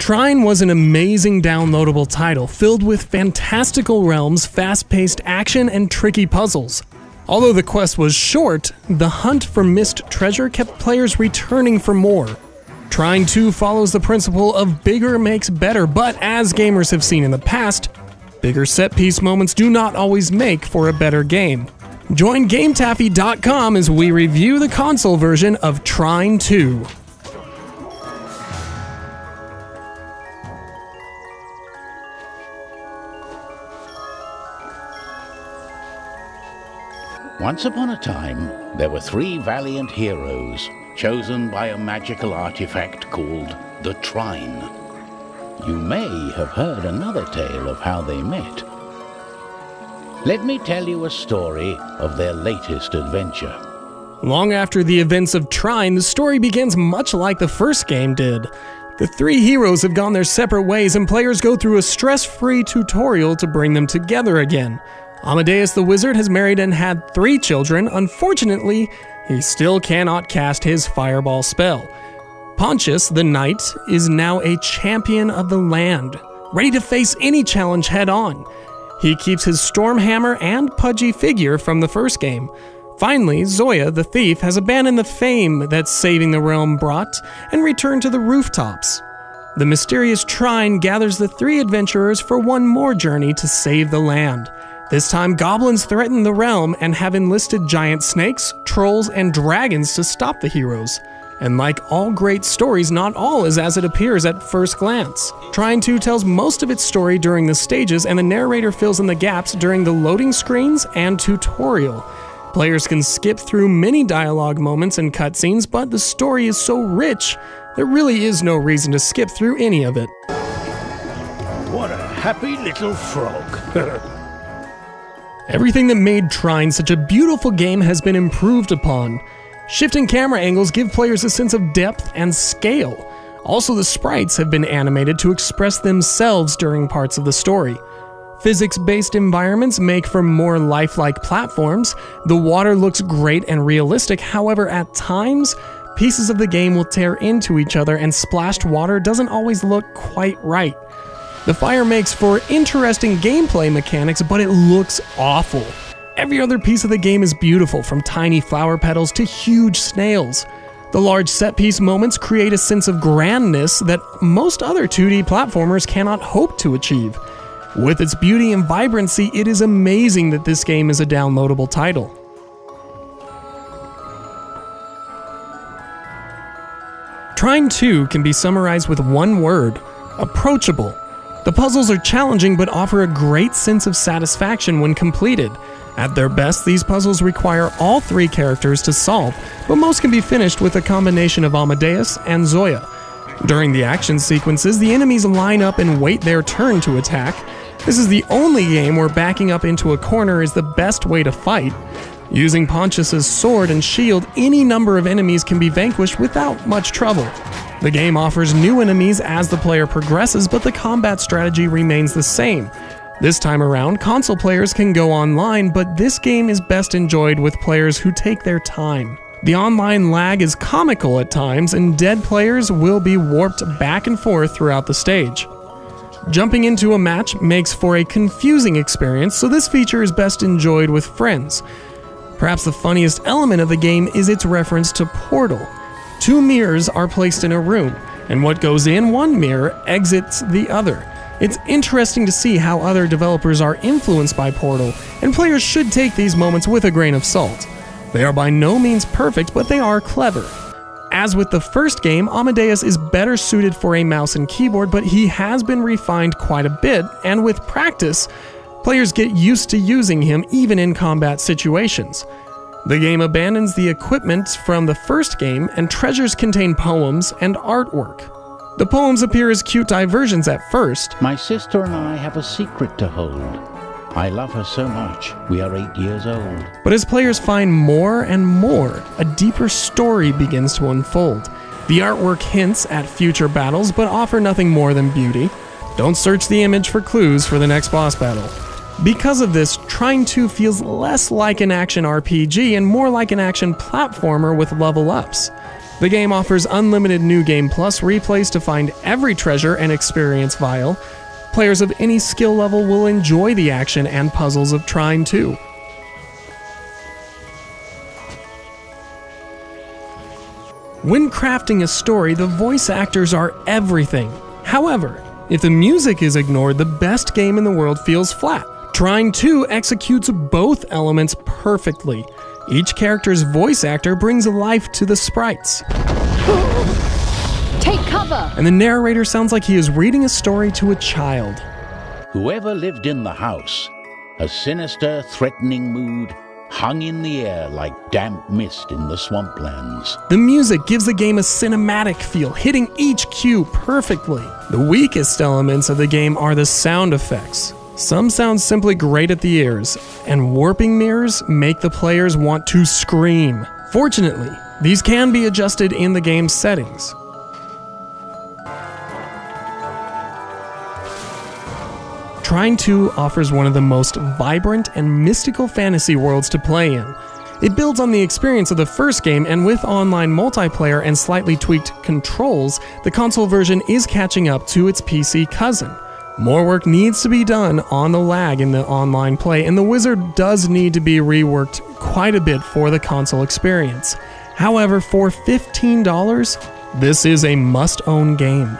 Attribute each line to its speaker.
Speaker 1: Trine was an amazing downloadable title filled with fantastical realms, fast-paced action, and tricky puzzles. Although the quest was short, the hunt for missed treasure kept players returning for more. Trine 2 follows the principle of bigger makes better, but as gamers have seen in the past, bigger set-piece moments do not always make for a better game. Join GameTaffy.com as we review the console version of Trine 2.
Speaker 2: Once upon a time, there were 3 valiant heroes, chosen by a magical artifact called the Trine. You may have heard another tale of how they met. Let me tell you a story of their latest adventure.
Speaker 1: Long after the events of Trine, the story begins much like the first game did. The 3 heroes have gone their separate ways, and players go through a stress-free tutorial to bring them together again. Amadeus the wizard has married and had 3 children. Unfortunately, he still cannot cast his fireball spell. Pontius the knight is now a champion of the land, ready to face any challenge head-on. He keeps his storm hammer and pudgy figure from the first game. Finally, Zoya the thief has abandoned the fame that saving the realm brought and returned to the rooftops. The mysterious Trine gathers the 3 adventurers for one more journey to save the land. This time, goblins threaten the realm and have enlisted giant snakes, trolls, and dragons to stop the heroes. And like all great stories, not all is as it appears at first glance. Trine 2 tells most of its story during the stages, and the narrator fills in the gaps during the loading screens and tutorial. Players can skip through many dialogue moments and cutscenes, but the story is so rich, there really is no reason to skip through any of it.
Speaker 2: What a happy little frog.
Speaker 1: Everything that made Trine such a beautiful game has been improved upon. Shifting camera angles give players a sense of depth and scale. Also, the sprites have been animated to express themselves during parts of the story. Physics-based environments make for more lifelike platforms. The water looks great and realistic, however, at times, pieces of the game will tear into each other and splashed water doesn't always look quite right. The fire makes for interesting gameplay mechanics, but it looks awful. Every other piece of the game is beautiful, from tiny flower petals to huge snails. The large set-piece moments create a sense of grandness that most other 2D platformers cannot hope to achieve. With its beauty and vibrancy, it is amazing that this game is a downloadable title. Trine 2 can be summarized with one word: approachable. The puzzles are challenging but offer a great sense of satisfaction when completed. At their best, these puzzles require all 3 characters to solve, but most can be finished with a combination of Amadeus and Zoya. During the action sequences, the enemies line up and wait their turn to attack. This is the only game where backing up into a corner is the best way to fight. Using Pontius's sword and shield, any number of enemies can be vanquished without much trouble. The game offers new enemies as the player progresses, but the combat strategy remains the same. This time around, console players can go online, but this game is best enjoyed with players who take their time. The online lag is comical at times, and dead players will be warped back and forth throughout the stage. Jumping into a match makes for a confusing experience, so this feature is best enjoyed with friends. Perhaps the funniest element of the game is its reference to Portal. 2 mirrors are placed in a room, and what goes in one mirror exits the other. It's interesting to see how other developers are influenced by Portal, and players should take these moments with a grain of salt. They are by no means perfect, but they are clever. As with the first game, Amadeus is better suited for a mouse and keyboard, but he has been refined quite a bit, and with practice, players get used to using him even in combat situations. The game abandons the equipment from the first game, and treasures contain poems and artwork. The poems appear as cute diversions at first.
Speaker 2: My sister and I have a secret to hold. I love her so much. We are 8 years old.
Speaker 1: But as players find more and more, a deeper story begins to unfold. The artwork hints at future battles, but offer nothing more than beauty. Don't search the image for clues for the next boss battle. Because of this, Trine 2 feels less like an action RPG and more like an action platformer with level ups. The game offers unlimited New Game Plus replays to find every treasure and experience vial. Players of any skill level will enjoy the action and puzzles of Trine 2. When crafting a story, the voice actors are everything. However, if the music is ignored, the best game in the world feels flat. Trine 2 executes both elements perfectly. Each character's voice actor brings life to the sprites.
Speaker 3: Take cover!
Speaker 1: And the narrator sounds like he is reading a story to a child.
Speaker 2: Whoever lived in the house, a sinister, threatening mood hung in the air like damp mist in the swamplands.
Speaker 1: The music gives the game a cinematic feel, hitting each cue perfectly. The weakest elements of the game are the sound effects. Some sound simply great at the ears, and warping mirrors make the players want to scream. Fortunately, these can be adjusted in the game's settings. Trine 2 offers one of the most vibrant and mystical fantasy worlds to play in. It builds on the experience of the first game, and with online multiplayer and slightly tweaked controls, the console version is catching up to its PC cousin. More work needs to be done on the lag in the online play, and the wizard does need to be reworked quite a bit for the console experience. However, for $15, this is a must-own game.